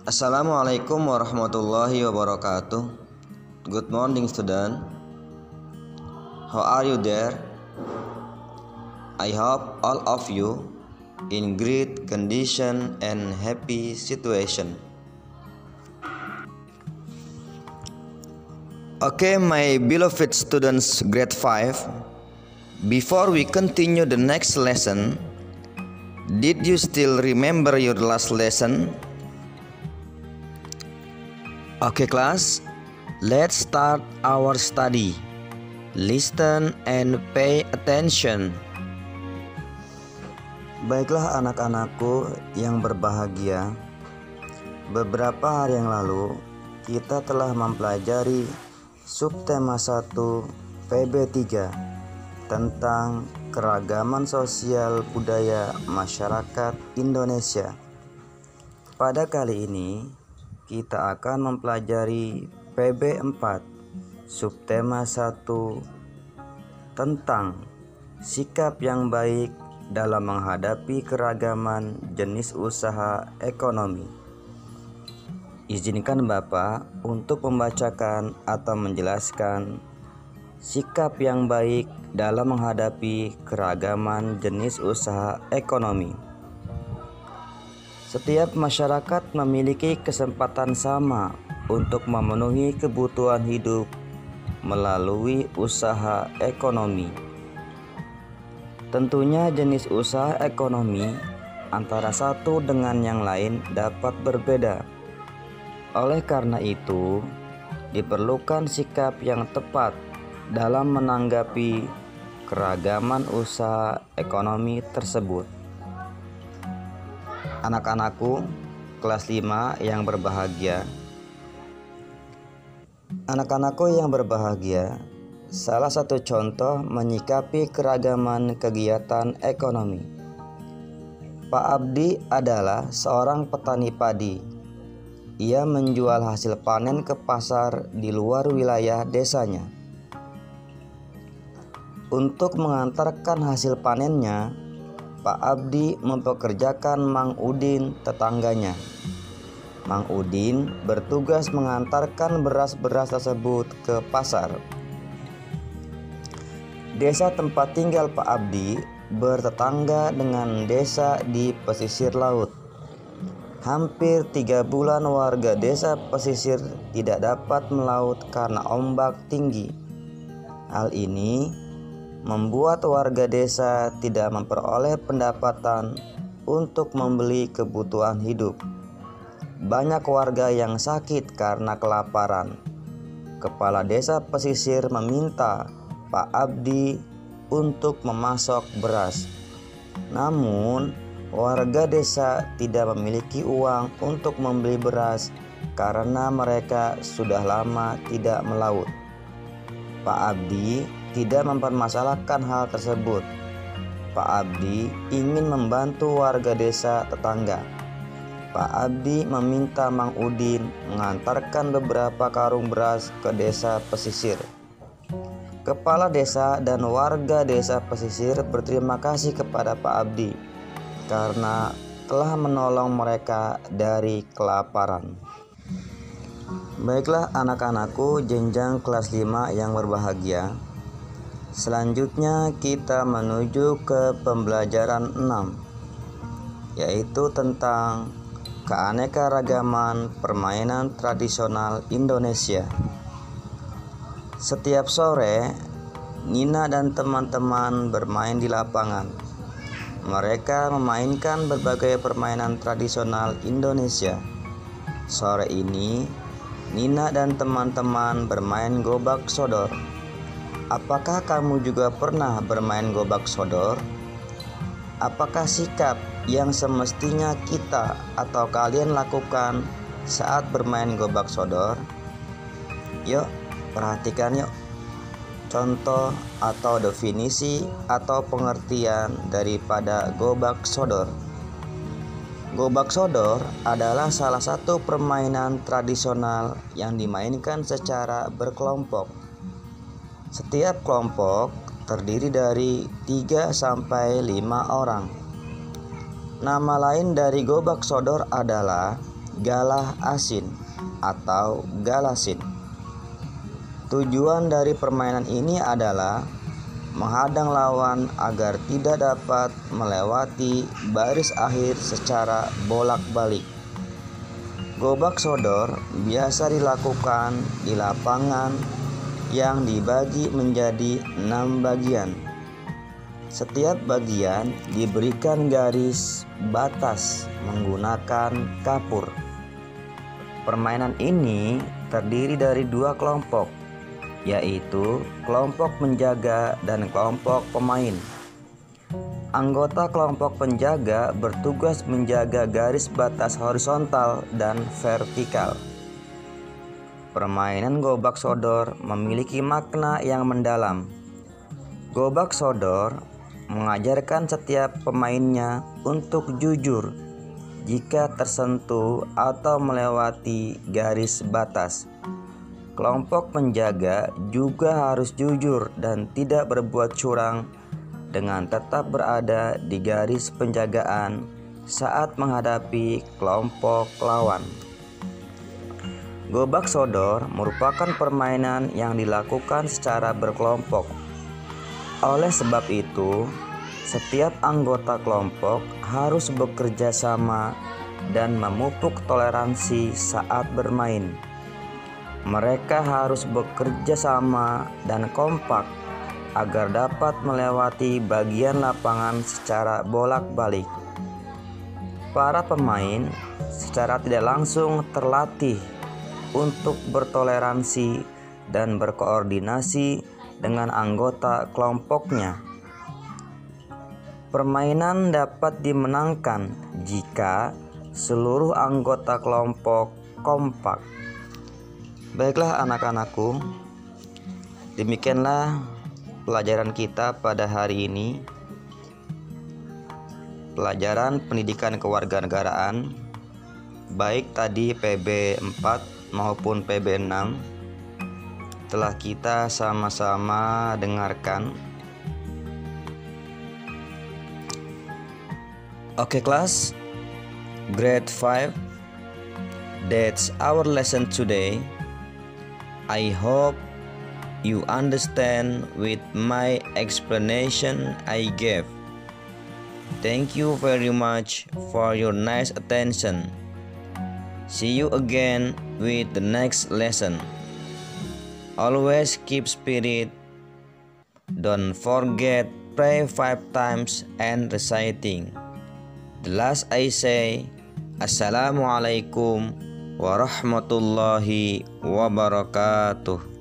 Assalamualaikum warahmatullahi wabarakatuh. Good morning, student. How are you there? I hope all of you in great condition and happy situation. Okay, my beloved students, grade 5. Before we continue the next lesson, did you still remember your last lesson? Okay class, let's start our study. Listen and pay attention. Baiklah anak-anakku yang berbahagia, beberapa hari yang lalu kita telah mempelajari subtema 1 PB3 tentang keragaman sosial budaya masyarakat Indonesia. Pada kali ini kita akan mempelajari PB4 subtema 1 tentang sikap yang baik dalam menghadapi keragaman jenis usaha ekonomi. Izinkan Bapak untuk membacakan atau menjelaskan sikap yang baik dalam menghadapi keragaman jenis usaha ekonomi. Setiap masyarakat memiliki kesempatan sama untuk memenuhi kebutuhan hidup melalui usaha ekonomi. Tentunya jenis usaha ekonomi antara satu dengan yang lain dapat berbeda. Oleh karena itu, diperlukan sikap yang tepat dalam menanggapi keragaman usaha ekonomi tersebut. Anak-anakku kelas 5 yang berbahagia. Anak-anakku yang berbahagia, salah satu contoh menyikapi keragaman kegiatan ekonomi. Pak Abdi adalah seorang petani padi. Ia menjual hasil panen ke pasar di luar wilayah desanya. Untuk mengantarkan hasil panennya, Pak Abdi mempekerjakan Mang Udin tetangganya. Mang Udin bertugas mengantarkan beras-beras tersebut ke pasar. Desa tempat tinggal Pak Abdi bertetangga dengan desa di pesisir laut. Hampir 3 bulan warga desa pesisir tidak dapat melaut karena ombak tinggi. Hal ini membuat warga desa tidak memperoleh pendapatan untuk membeli kebutuhan hidup. Banyak warga yang sakit karena kelaparan. Kepala desa pesisir meminta Pak Abdi untuk memasok beras. Namun, warga desa tidak memiliki uang untuk membeli beras karena mereka sudah lama tidak melaut. Pak Abdi tidak mempermasalahkan hal tersebut. Pak Abdi ingin membantu warga desa tetangga. Pak Abdi meminta Mang Udin mengantarkan beberapa karung beras ke desa pesisir. Kepala desa dan warga desa pesisir berterima kasih kepada Pak Abdi karena telah menolong mereka dari kelaparan. Baiklah anak-anakku jenjang kelas 5 yang berbahagia. Selanjutnya kita menuju ke pembelajaran 6, yaitu tentang keanekaragaman permainan tradisional Indonesia. Setiap sore, Nina dan teman-teman bermain di lapangan. Mereka memainkan berbagai permainan tradisional Indonesia. Sore ini, Nina dan teman-teman bermain gobak sodor. Apakah kamu juga pernah bermain gobak sodor? Apakah sikap yang semestinya kita atau kalian lakukan saat bermain gobak sodor? Yuk, perhatikan yuk contoh atau definisi atau pengertian daripada gobak sodor. Gobak sodor adalah salah satu permainan tradisional yang dimainkan secara berkelompok. Setiap kelompok terdiri dari 3 sampai 5 orang. Nama lain dari gobak sodor adalah galah asin atau galasin. Tujuan dari permainan ini adalah menghadang lawan agar tidak dapat melewati baris akhir secara bolak-balik. Gobak sodor biasa dilakukan di lapangan yang dibagi menjadi 6 bagian. Setiap bagian diberikan garis batas menggunakan kapur. Permainan ini terdiri dari 2 kelompok, yaitu kelompok penjaga dan kelompok pemain. Anggota kelompok penjaga bertugas menjaga garis batas horizontal dan vertikal. Permainan gobak sodor memiliki makna yang mendalam. Gobak sodor mengajarkan setiap pemainnya untuk jujur jika tersentuh atau melewati garis batas. Kelompok penjaga juga harus jujur dan tidak berbuat curang dengan tetap berada di garis penjagaan saat menghadapi kelompok lawan. Gobak sodor merupakan permainan yang dilakukan secara berkelompok. Oleh sebab itu, setiap anggota kelompok harus bekerja sama dan memupuk toleransi saat bermain. Mereka harus bekerja sama dan kompak agar dapat melewati bagian lapangan secara bolak-balik. Para pemain secara tidak langsung terlatih untuk bertoleransi dan berkoordinasi dengan anggota kelompoknya. Permainan dapat dimenangkan jika seluruh anggota kelompok kompak. Baiklah anak-anakku, demikianlah pelajaran kita pada hari ini. Pelajaran pendidikan kewarganegaraan, baik tadi PB 4 maupun PB 6 telah kita sama-sama dengarkan. Oke kelas, grade 5, that's our lesson today. I hope you understand with my explanation I gave. Thank you very much for your nice attention. See you again with the next lesson. Always keep spirit. Don't forget pray 5 times and reciting. The last I say, Assalamualaikum warahmatullahi wabarakatuh.